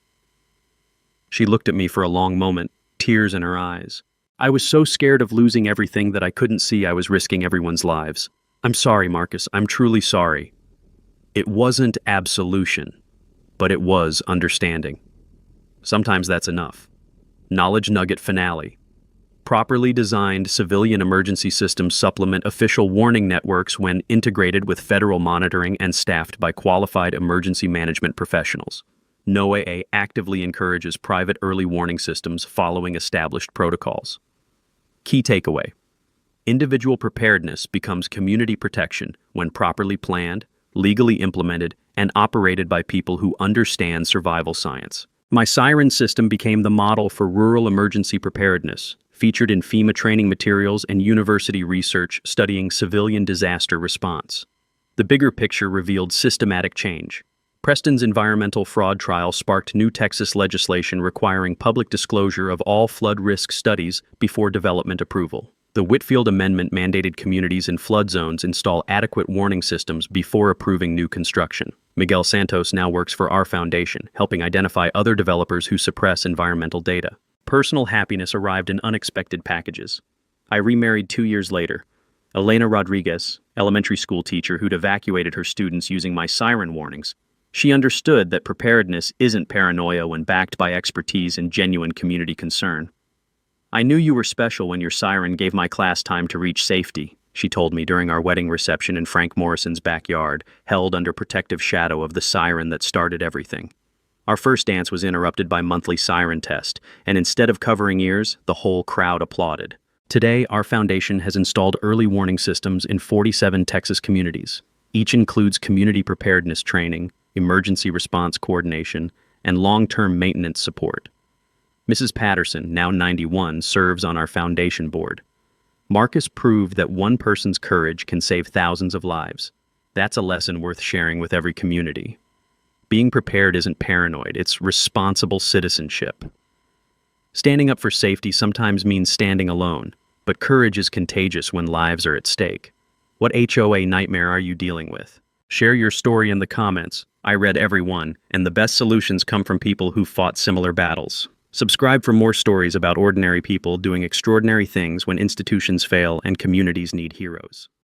She looked at me for a long moment, tears in her eyes. I was so scared of losing everything that I couldn't see I was risking everyone's lives. I'm sorry, Marcus. I'm truly sorry. It wasn't absolution, but it was understanding. Sometimes that's enough. Knowledge nugget finale. Properly designed civilian emergency systems supplement official warning networks when integrated with federal monitoring and staffed by qualified emergency management professionals. NOAA actively encourages private early warning systems following established protocols. Key takeaway. Individual preparedness becomes community protection when properly planned, legally implemented, and operated by people who understand survival science. My Siren system became the model for rural emergency preparedness, featured in FEMA training materials and university research studying civilian disaster response. The bigger picture revealed systematic change. Preston's environmental fraud trial sparked new Texas legislation requiring public disclosure of all flood risk studies before development approval. The Whitfield Amendment mandated communities in flood zones install adequate warning systems before approving new construction. Miguel Santos now works for our foundation, helping identify other developers who suppress environmental data. Personal happiness arrived in unexpected packages. I remarried 2 years later. Elena Rodriguez, elementary school teacher who'd evacuated her students using my siren warnings. She understood that preparedness isn't paranoia when backed by expertise and genuine community concern. I knew you were special when your siren gave my class time to reach safety, she told me during our wedding reception in Frank Morrison's backyard, held under protective shadow of the siren that started everything. Our first dance was interrupted by monthly siren test, and instead of covering ears, the whole crowd applauded. Today, our foundation has installed early warning systems in 47 Texas communities. Each includes community preparedness training, emergency response coordination, and long-term maintenance support. Mrs. Patterson, now 91, serves on our foundation board. Marcus proved that one person's courage can save thousands of lives. That's a lesson worth sharing with every community. Being prepared isn't paranoid, it's responsible citizenship. Standing up for safety sometimes means standing alone, but courage is contagious when lives are at stake. What HOA nightmare are you dealing with? Share your story in the comments. I read every one, and the best solutions come from people who fought similar battles. Subscribe for more stories about ordinary people doing extraordinary things when institutions fail and communities need heroes.